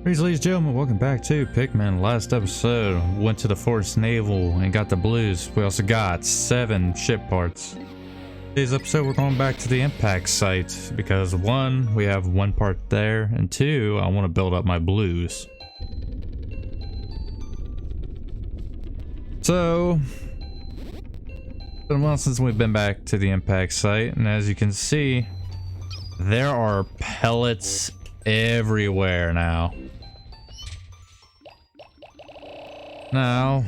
Ladies and gentlemen, welcome back to Pikmin. Last episode, went to the Forest Naval and got the blues. We also got 7 ship parts. Today's episode, we're going back to the impact site because 1, we have 1 part there, and 2, I want to build up my blues. So, it's been a while since we've been back to the impact site, and as you can see, there are pellets everywhere now. Now,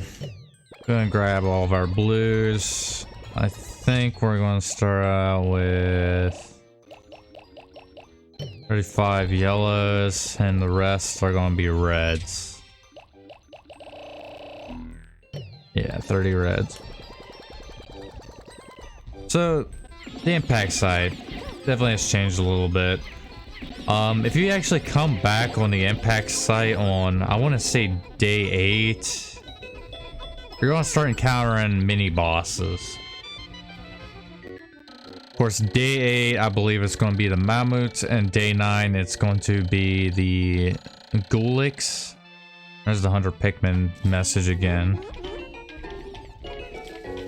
go and grab all of our blues. I think we're going to start out with 35 yellows, and the rest are going to be reds. Yeah, 30 reds. So, the impact site definitely has changed a little bit. If you actually come back on the impact site on, I want to say day 8, you're going to start encountering mini bosses. Of course, day 8, I believe it's going to be the mammoths, and day 9, it's going to be the Gulix. There's the 100 Pikmin message again.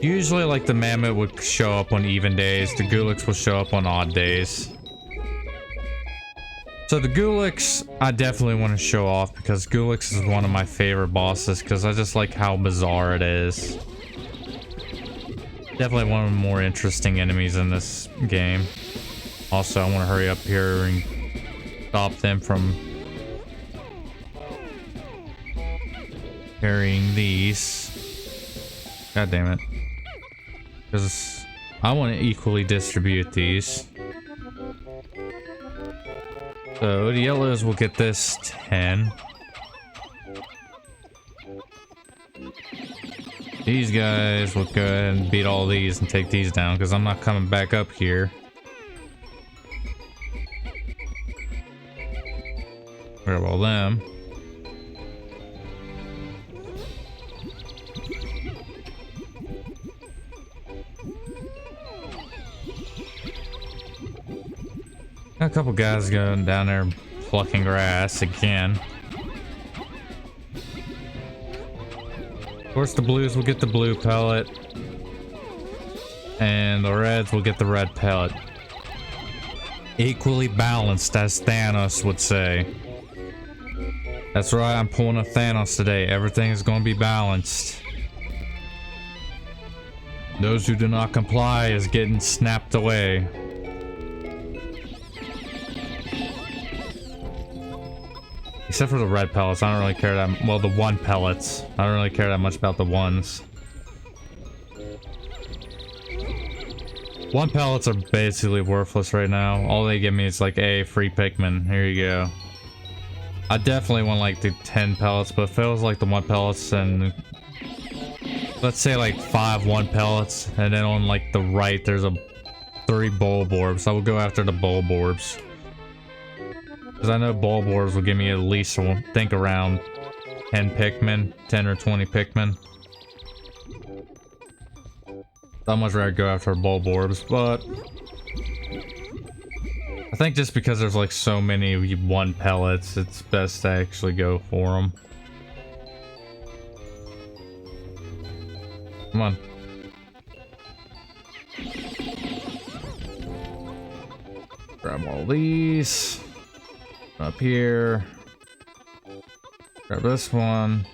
Usually, like, the mammoth would show up on even days, the Gulix will show up on odd days. So the Gulix, I definitely want to show off because Gulix is one of my favorite bosses because I just like how bizarre it is. Definitely one of the more interesting enemies in this game. Also, I want to hurry up here and stop them from carrying these. God damn it. Because I want to equally distribute these. So the yellows will get this 10. These guys will go ahead and beat all these and take these down because I'm not coming back up here. Grab all them. Got a couple guys going down there plucking grass again. Of course, the blues will get the blue pellet, and the reds will get the red pellet. Equally balanced, as Thanos would say. That's right, I'm pulling a Thanos today. Everything is going to be balanced. Those who do not comply is getting snapped away. Except for the red pellets, I don't really care that. Well, the 1 pellets, I don't really care that much about the ones. 1 pellets are basically worthless right now. All they give me is like a free Pikmin. Here you go. I definitely want like the 10 pellets, but if it was like the 1 pellets and let's say like 5 1 pellets, and then on like the right there's a 3 Bulborbs, I will go after the Bulborbs. Because I know Bulborbs will give me at least, I think, around 10 Pikmin. 10 or 20 Pikmin. I'd much rather go after Bulborbs, but I think just because there's like so many 1 pellets, it's best to actually go for them. Come on. Grab all these. Up here. Grab this one.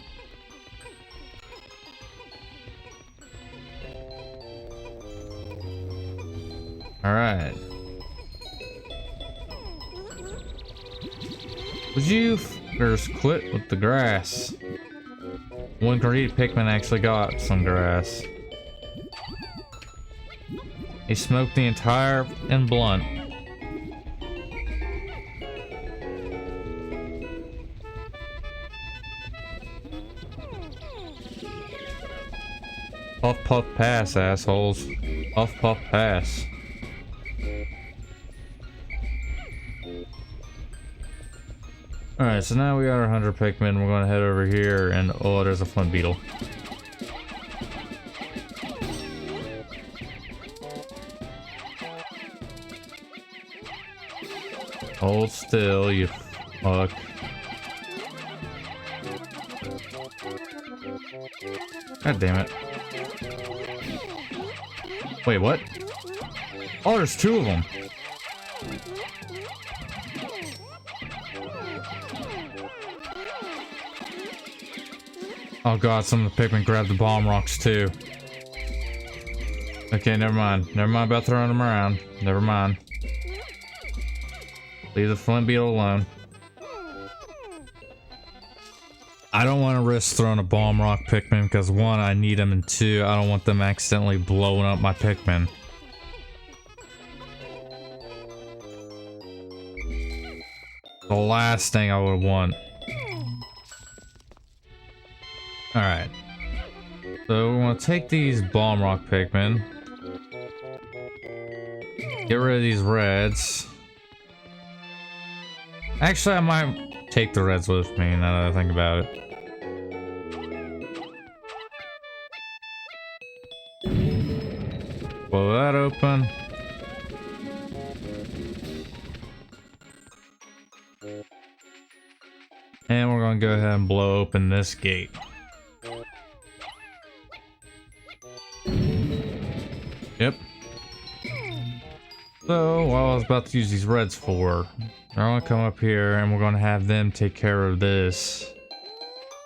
Alright. Would you first quit with the grass? One greedy Pikmin actually got some grass. He smoked the entire and blunt. Puff puff pass, assholes. Puff puff pass. Alright, so now we got our 100 Pikmin. We're gonna head over here and oh, there's a Flint Beetle. Hold still, you fuck. God damn it. Wait, what? Oh, there's two of them. Oh god, some of the Pikmin grabbed the bomb rocks too. Okay, never mind. Never mind about throwing them around. Never mind. Leave the Flint Beetle alone. I don't want to risk throwing a bomb rock Pikmin because one, I need them, and two, I don't want them accidentally blowing up my Pikmin. The last thing I would want. Alright. So we're gonna take these bomb rock Pikmin. Get rid of these reds. Actually, I might take the reds with me now that I think about it. Blow that open. And we're gonna go ahead and blow open this gate. Yep. So, what I was about to use these reds for, they're gonna come up here and we're gonna have them take care of this.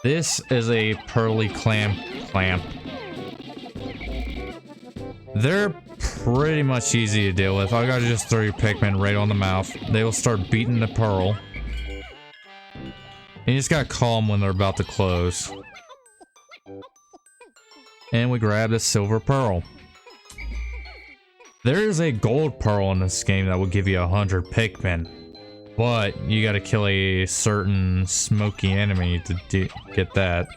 This is a pearly clamp. They're pretty much easy to deal with. All you gotta just throw your Pikmin right on the mouth. They will start beating the pearl. And you just gotta call them when they're about to close. And we grab the silver pearl. There is a gold pearl in this game that will give you 100 Pikmin. But you gotta kill a certain smoky enemy to get that.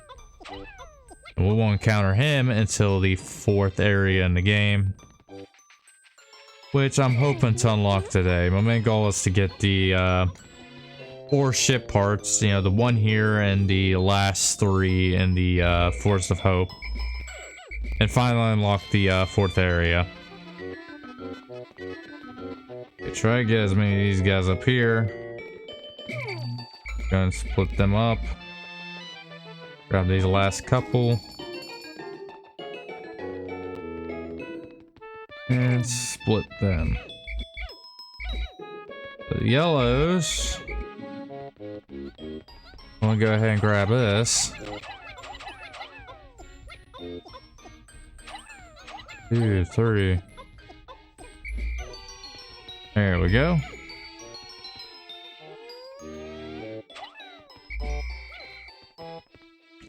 And we won't encounter him until the 4th area in the game. Which I'm hoping to unlock today. My main goal is to get the 4 ship parts. You know, the one here and the last 3 in the Forest of Hope. And finally unlock the 4th area. Okay, try to get as many of these guys up here. Go and split them up. Grab these last couple. And split them. The yellows. I'm gonna go ahead and grab this. 2, 3. There we go.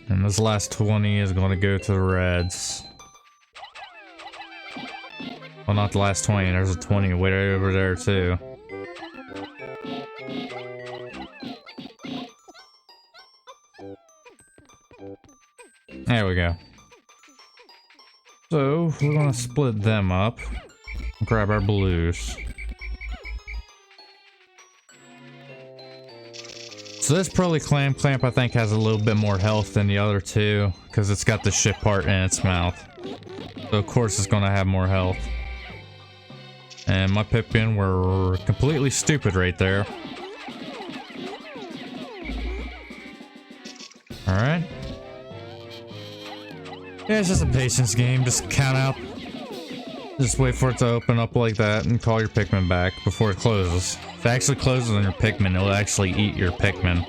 And this last 20 is going to go to the reds. Well, not the last 20. There's a 20 way over there too. There we go. So, we're going to split them up. Grab our blues. So this pearly clamp I think has a little bit more health than the other two because it's got the ship part in its mouth. So of course it's gonna have more health. And my Pikmin were completely stupid right there. Alright. Yeah, it's just a patience game. Just count out. Just wait for it to open up like that and call your Pikmin back before it closes. If it actually closes on your Pikmin, it'll actually eat your Pikmin.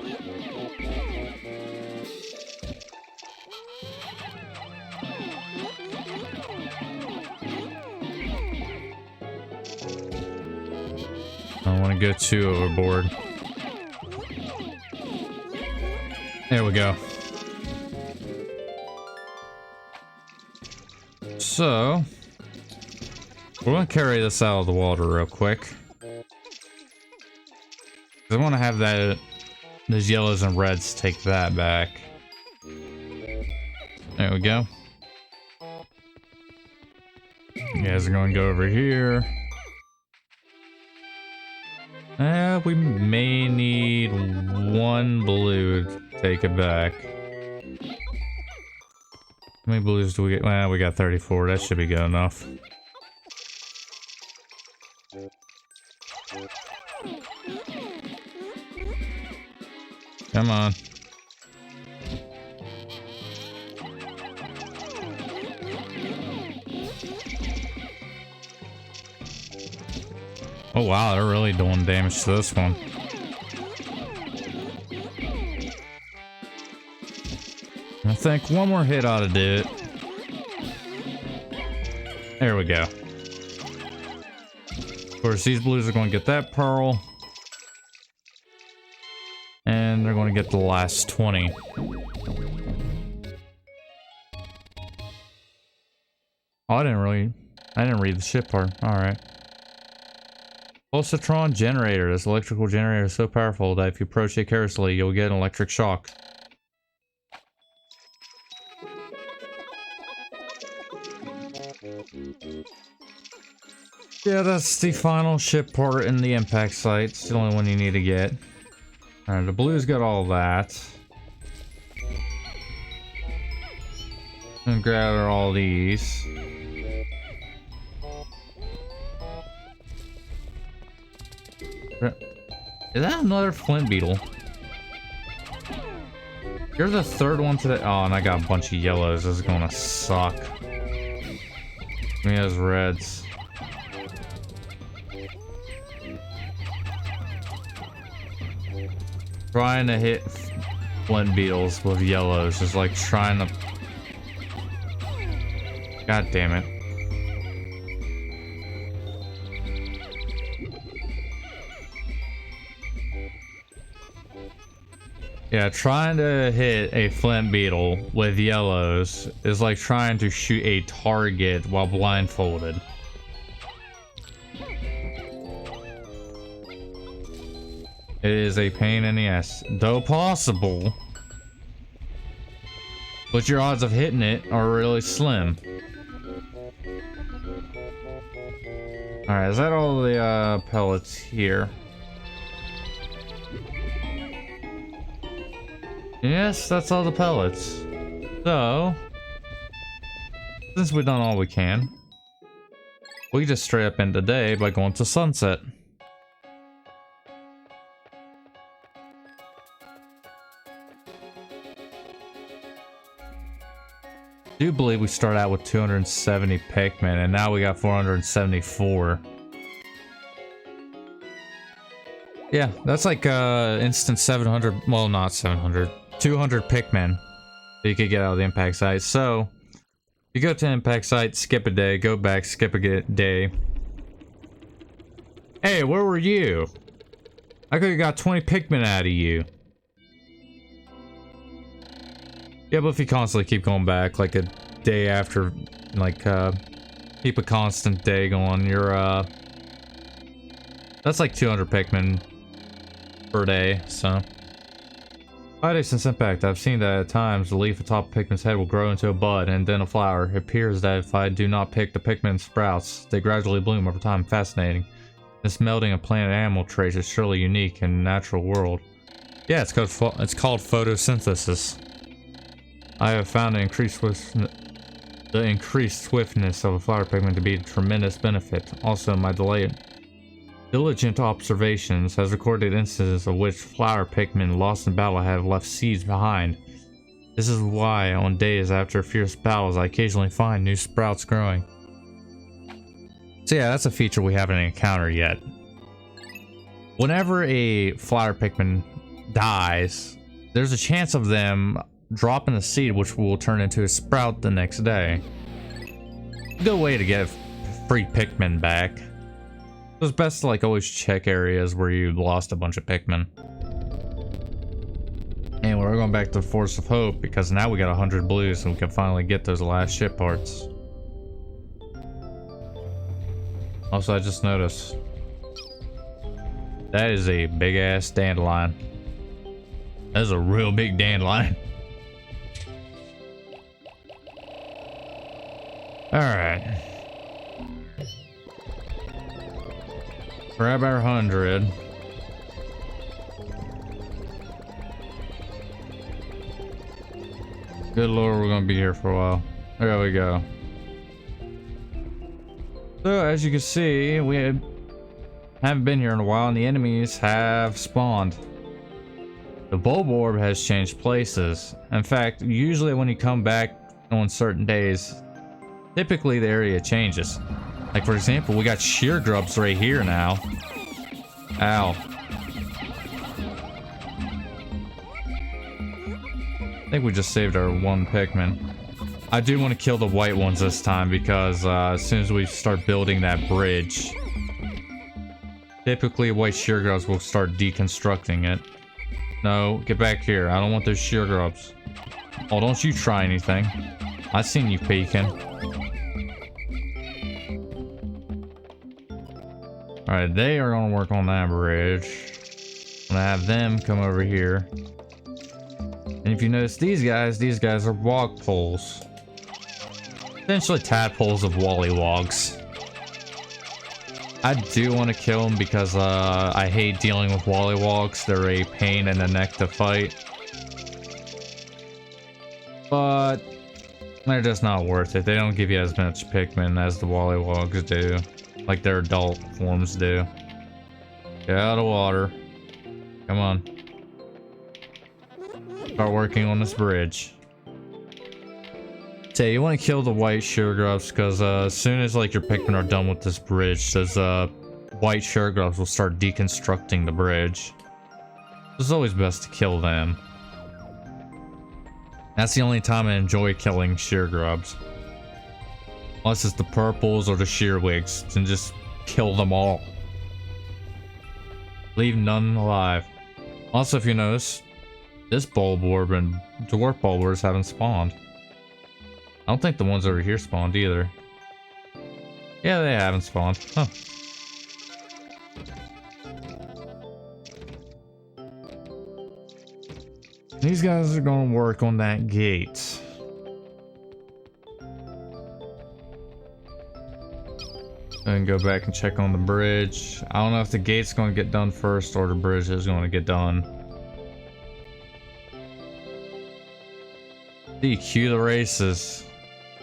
I don't want to go too overboard. There we go. So, we're going to carry this out of the water real quick. I want to have that, those yellows and reds take that back. There we go. You guys are going to go over here. We may need 1 blue to take it back. How many blues do we get? Well, we got 34. That should be good enough. Come on. Oh wow, they're really doing damage to this one. I think one more hit ought to do it. There we go. Of course, these blues are going to get that pearl. And they're going to get the last 20. Oh, I didn't read the ship part. Alright. Tron Generator. This electrical generator is so powerful that if you approach it carelessly, you'll get an electric shock. Yeah, that's the final ship part in the impact site. It's the only one you need to get. Alright, the blue's got all that. And gather all these. Is that another Flint Beetle? You're the third one today. Oh, and I got a bunch of yellows. This is gonna suck. Give me those reds. Trying to hit Flint Beetles with yellows is like trying to... God damn it. Yeah, trying to hit a Flint Beetle with yellows is like trying to shoot a target while blindfolded. It is a pain in the ass, though possible, but your odds of hitting it are really slim. Alright, is that all the pellets here? Yes, that's all the pellets. So, since we've done all we can, we just straight up end the day by going to sunset. I do believe we start out with 270 Pikmin, and now we got 474. Yeah, that's like instant 700, well not 700, 200 Pikmin that you could get out of the impact site. So, you go to the impact site, skip a day, go back, skip a day. Hey, where were you? I could have got 20 Pikmin out of you. Yeah, but if you constantly keep going back, like a day after, like, keep a constant day going, you're, that's like 200 Pikmin per day, so. 5 days since impact, I've seen that at times the leaf atop Pikmin's head will grow into a bud and then a flower. It appears that if I do not pick the Pikmin sprouts, they gradually bloom over time. Fascinating. This melding of plant and animal traits is surely unique in the natural world. Yeah, it's called photosynthesis. I have found the increased swiftness of a flower pigment to be a tremendous benefit. Also, my diligent observations has recorded instances of which flower pigmen lost in battle have left seeds behind. This is why, on days after fierce battles, I occasionally find new sprouts growing. So yeah, that's a feature we haven't encountered yet. Whenever a flower pigman dies, there's a chance of them dropping a seed which will turn into a sprout the next day. Good way to get free Pikmin back. It's best to like always check areas where you lost a bunch of Pikmin. And we're going back to Force of Hope because now we got 100 blues and we can finally get those last ship parts. Also, I just noticed that is a big ass dandelion. That is a real big dandelion. Alright. Grab our 100. Good lord, we're gonna be here for a while. There we go. So, as you can see, we haven't been here in a while and the enemies have spawned. The bulb orb has changed places. In fact, usually when you come back on certain days, typically the area changes. Like, for example, we got shear grubs right here now. Ow. I think we just saved our one Pikmin. I do want to kill the white ones this time because as soon as we start building that bridge, typically white shear grubs will start deconstructing it. No, get back here. I don't want those shear grubs. Oh, don't you try anything. I seen you peeking. Alright, they are gonna work on that bridge. I'm gonna have them come over here. And if you notice these guys are wog poles. Essentially tadpoles of Wallywogs. I do want to kill them because I hate dealing with Wallywogs. They're a pain in the neck to fight. But they're just not worth it. They don't give you as much Pikmin as the Wallywogs do. Like their adult forms do. Get out of the water. Come on. Start working on this bridge. So you want to kill the white shear grubs because as soon as like your Pikmin are done with this bridge, those white shear grubs will start deconstructing the bridge. It's always best to kill them. That's the only time I enjoy killing shear grubs. Unless it's the purples or the shearwigs, and just kill them all. Leave none alive. Also, if you notice, this bulborb and dwarf bulbors haven't spawned. I don't think the ones over here spawned either. Yeah, they haven't spawned. Huh. These guys are gonna work on that gate. And go back and check on the bridge. I don't know if the gate's gonna get done first or the bridge is gonna get done. Cue the races.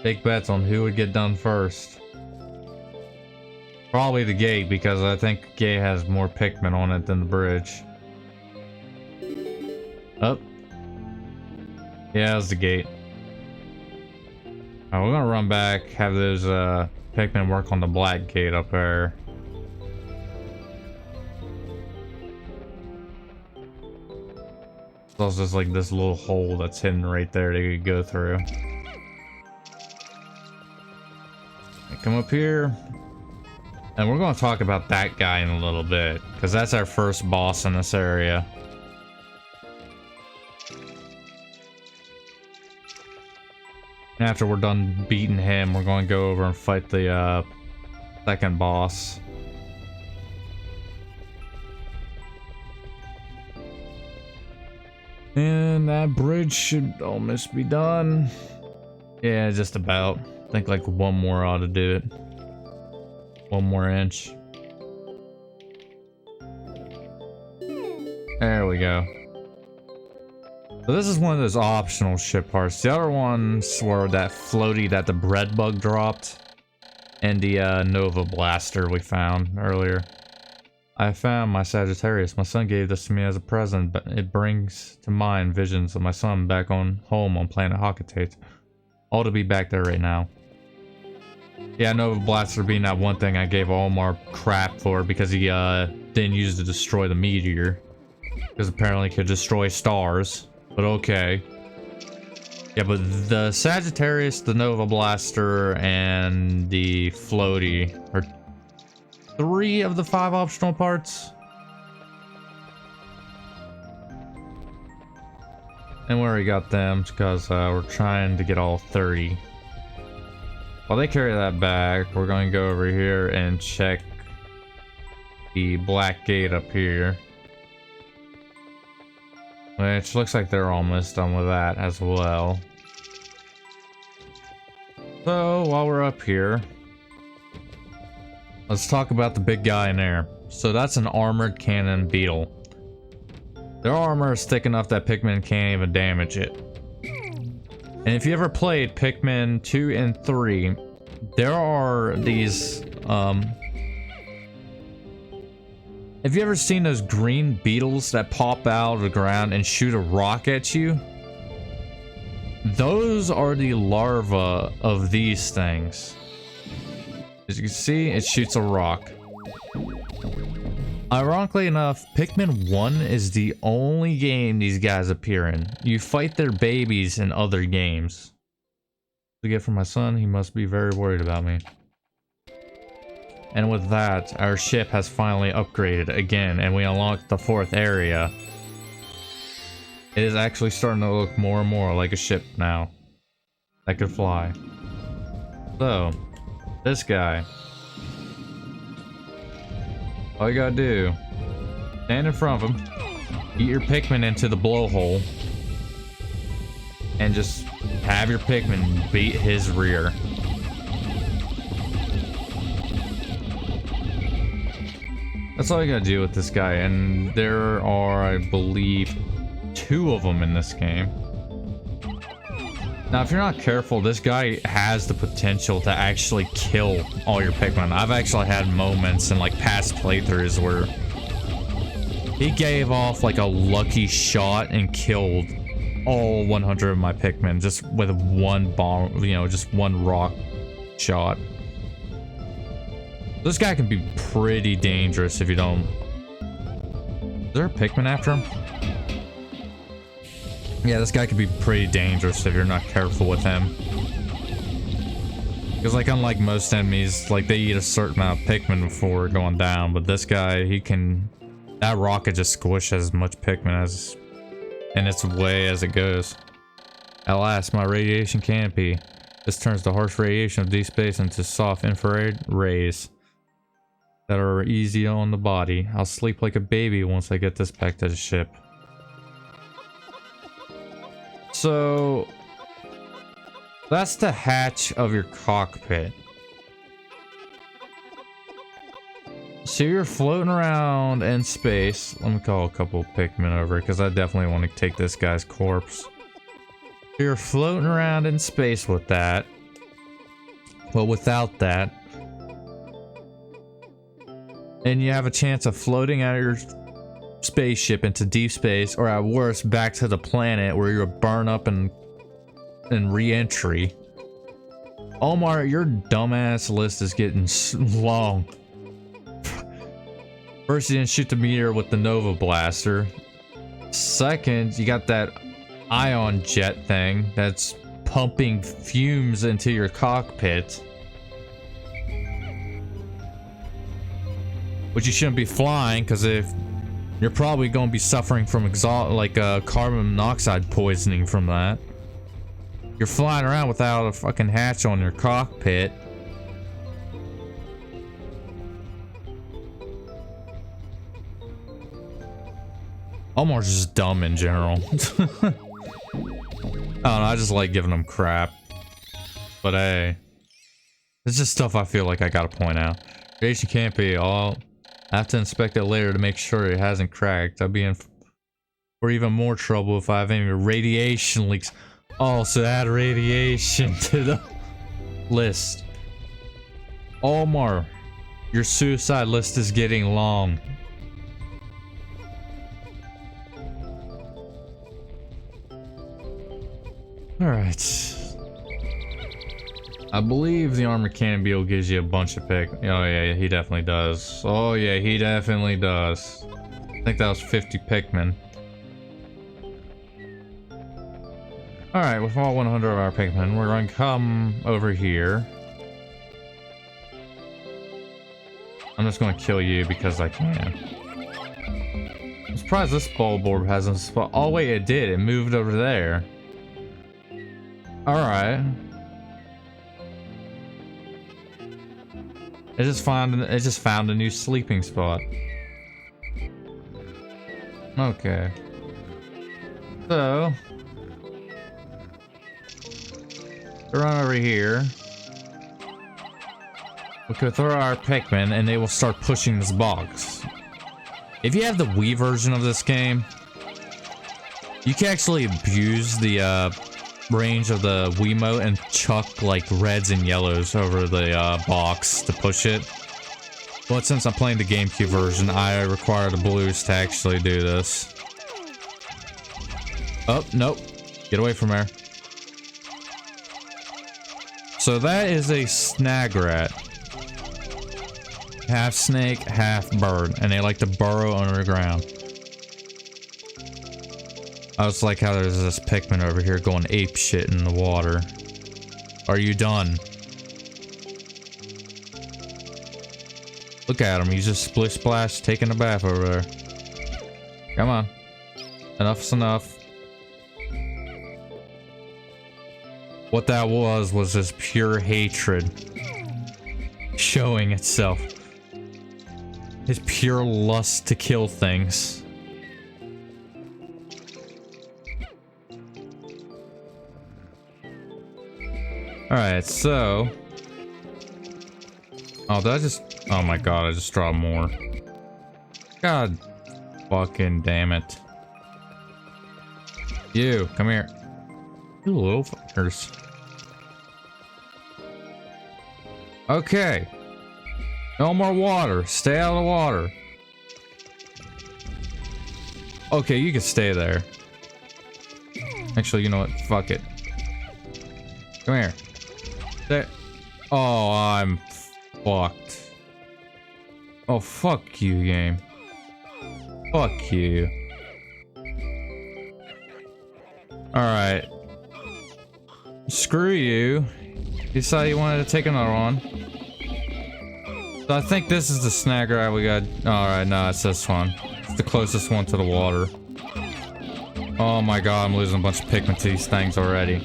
Take bets on who would get done first. Probably the gate, because I think the gate has more Pikmin on it than the bridge. Oh. Yeah, it's the gate. Alright, we're gonna run back, have those Pikmin work on the black gate up there. So it's just like this little hole that's hidden right there they could go through. Come up here. And we're going to talk about that guy in a little bit, because that's our first boss in this area. After we're done beating him, we're going to go over and fight the second boss. And that bridge should almost be done. Yeah, just about. I think like one more ought to do it. One more inch. There we go. So this is one of those optional ship parts. The other ones were that floaty that the bread bug dropped. And the Nova Blaster we found earlier. I found my Sagittarius. My son gave this to me as a present, but it brings to mind visions of my son back on home on planet Hakatate. All to be back there right now. Yeah, Nova Blaster being that one thing I gave Omar crap for because he didn't use it to destroy the meteor. Because apparently it could destroy stars. But okay. Yeah, but the Sagittarius, the Nova Blaster, and the floaty are 3 of the 5 optional parts. And we already got them because we're trying to get all 30. While they carry that back, we're going to go over here and check the black gate up here. Which looks like they're almost done with that as well. So while we're up here, let's talk about the big guy in there. So that's an armored cannon beetle. Their armor is thick enough that Pikmin can't even damage it. And if you ever played Pikmin 2 and 3, there are these, have you ever seen those green beetles that pop out of the ground and shoot a rock at you? Those are the larvae of these things. As you can see, it shoots a rock. Ironically enough, Pikmin 1 is the only game these guys appear in. You fight their babies in other games. To get from my son, he must be very worried about me. And with that, our ship has finally upgraded again, and we unlocked the 4th area. It is actually starting to look more and more like a ship now that could fly. So, this guy. All you gotta do, stand in front of him, eat your Pikmin into the blowhole, and just have your Pikmin beat his rear. That's all you gotta do with this guy, and there are, I believe, 2 of them in this game. Now, if you're not careful, this guy has the potential to actually kill all your Pikmin. I've actually had moments in like past playthroughs where he gave off like a lucky shot and killed all 100 of my Pikmin just with one bomb, you know, just one rock shot. This guy can be pretty dangerous if you don't... Is there a Pikmin after him? Yeah, this guy can be pretty dangerous if you're not careful with him. Because like unlike most enemies, like they eat a certain amount of Pikmin before going down, but this guy, he can... That rock could just squish as much Pikmin as... in its way as it goes. At last, my radiation canopy. This turns the harsh radiation of deep space into soft infrared rays that are easy on the body. I'll sleep like a baby once I get this back to the ship. So that's the hatch of your cockpit. So you're floating around in space. Let me call a couple of Pikmin over because I definitely want to take this guy's corpse. You're floating around in space with that. Well, without that. And you have a chance of floating out of your spaceship into deep space, or at worst, back to the planet where you'll burn up in re-entry. Omar, your dumbass list is getting long. First, you didn't shoot the meteor with the Nova Blaster. Second, you got that ion jet thing that's pumping fumes into your cockpit. Which you shouldn't be flying, because if you're probably going to be suffering from carbon monoxide poisoning from that. You're flying around without a fucking hatch on your cockpit. Omar's just dumb in general. I don't know, I just like giving him crap. But hey, it's just stuff I feel like I gotta point out. Radiation can't be all. I have to inspect it later to make sure it hasn't cracked. I'll be in for even more trouble if I have any radiation leaks. Also add radiation to the list. Omar, your suicide list is getting long. Alright. I believe the armor cannon beetle gives you a bunch of pick. Oh yeah, he definitely does. Oh yeah, he definitely does. I think that was 50 Pikmin. Alright, with all 100 of our Pikmin, we're going to come over here. I'm just going to kill you because I can. I'm surprised this bulb orb hasn't spot. Oh wait, it did. It moved over there. Alright. It just found a new sleeping spot. Okay. So run over here. We could throw our Pikmin and they will start pushing this box. If you have the Wii version of this game, you can actually abuse the range of the Wiimote and chuck like reds and yellows over the box to push it. But since I'm playing the GameCube version, I require the blues to actually do this. Oh, nope. Get away from there. So that is a snag rat. half snake, half bird, and they like to burrow underground. I was like how there's this Pikmin over here going ape shit in the water. Are you done? Look at him, he's just splish splash taking a bath over there. Come on. Enough's enough. What that was just pure hatred showing itself. His pure lust to kill things. Alright, so... Oh, did I just... Oh my god, I just dropped more. God fucking damn it. You, come here. You little fuckers. Okay. No more water. Stay out of the water. Okay, you can stay there. Actually, you know what? Fuck it. Come here. There. Oh, I'm fucked. Oh, fuck you, game. Fuck you. Alright. Screw you. You decided you wanted to take another one. So I think this is the snag right we got. Alright, no, it's this one. It's the closest one to the water. Oh my god, I'm losing a bunch of Pikmin to these things already.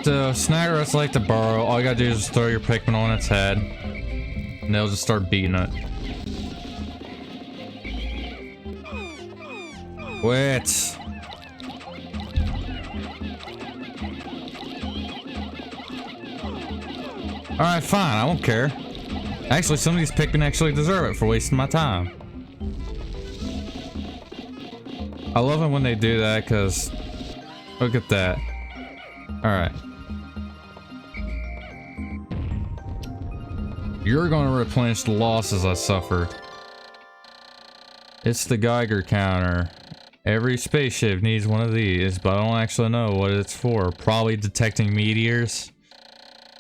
So, Snagglet's like to burrow. All you gotta do is just throw your Pikmin on its head. And they'll just start beating it. Quit. Alright, fine. I won't care. Actually, some of these Pikmin actually deserve it for wasting my time. I love it when they do that, because... Look at that. Alright. You're gonna replenish the losses I suffered. It's the Geiger Counter. Every spaceship needs one of these, but I don't actually know what it's for. Probably detecting meteors.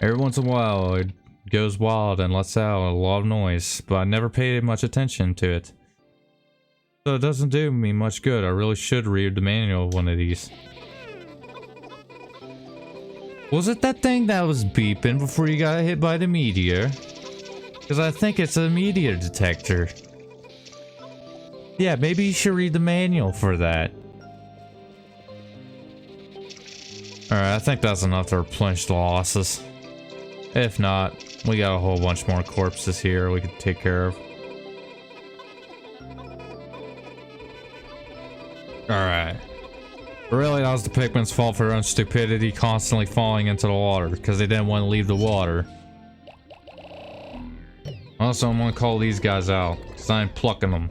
Every once in a while, it goes wild and lets out a lot of noise, but I never paid much attention to it. So it doesn't do me much good. I really should read the manual of one of these. Was it that thing that was beeping before you got hit by the meteor? Because I think it's a meteor detector. Yeah, maybe you should read the manual for that. Alright, I think that's enough to replenish the losses. If not, we got a whole bunch more corpses here we could take care of. Alright. Really, that was the Pikmin's fault for their own stupidity constantly falling into the water because they didn't want to leave the water. Also, I'm gonna call these guys out because I'm plucking them.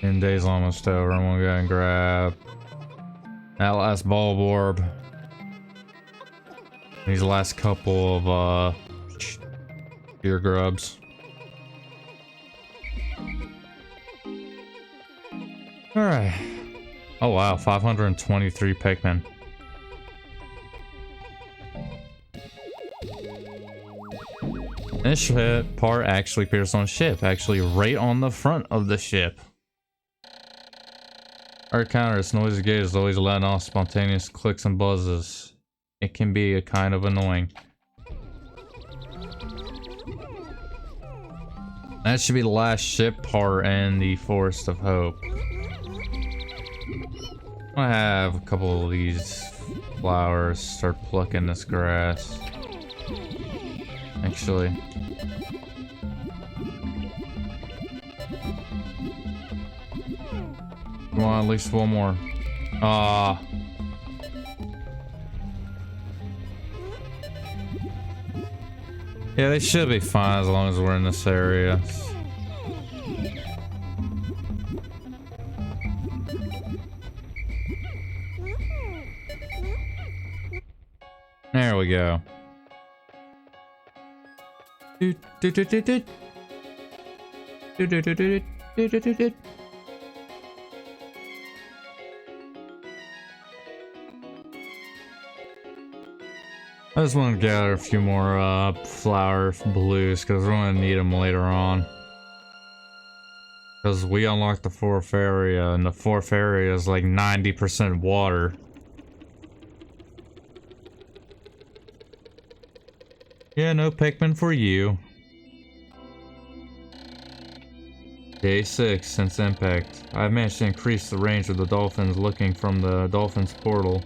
And day's almost over. I'm gonna go and grab that last bulb orb. These last couple of ear grubs. Alright. Oh wow, 523 Pikmin. This ship part actually appears on a ship, actually right on the front of the ship. Our counter, its noisy gate is always letting off spontaneous clicks and buzzes. It can be a kind of annoying. That should be the last ship part in the Forest of Hope. I have a couple of these flowers, start plucking this grass. Actually. Come on, at least one more. Ah. Yeah, they should be fine as long as we're in this area. There we go. I just want to gather a few more flower blues because we're going to need them later on. Because we unlocked the fourth area, and the fourth area is like 90% water. Yeah, no Pikmin for you. Day 6 since impact. I've managed to increase the range of the dolphins looking from the dolphins portal.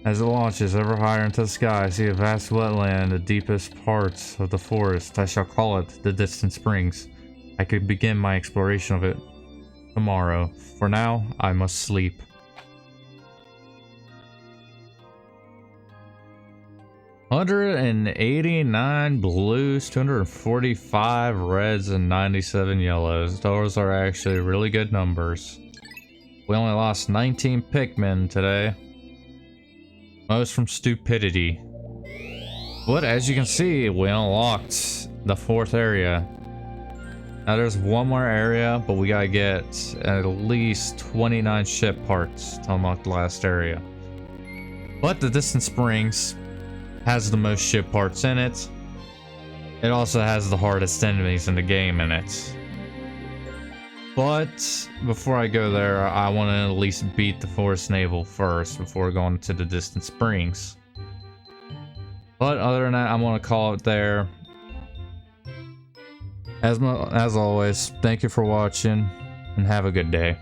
As it launches ever higher into the sky, I see a vast wetland in the deepest parts of the forest. I shall call it the Distant Springs. I could begin my exploration of it tomorrow. For now, I must sleep. $189 blues, 245 reds, and 97 yellows. Those are actually really good numbers. We only lost 19 Pikmin today. Most from stupidity. But as you can see, we unlocked the fourth area. Now there's one more area, but we gotta get at least 29 ship parts to unlock the last area. But the Distant Springs has the most ship parts in it. It also has the hardest enemies in the game in it. But before I go there, I want to at least beat the Forest Naval first before going to the Distant Springs. But other than that, I'm going to call it there. As always, thank you for watching and have a good day.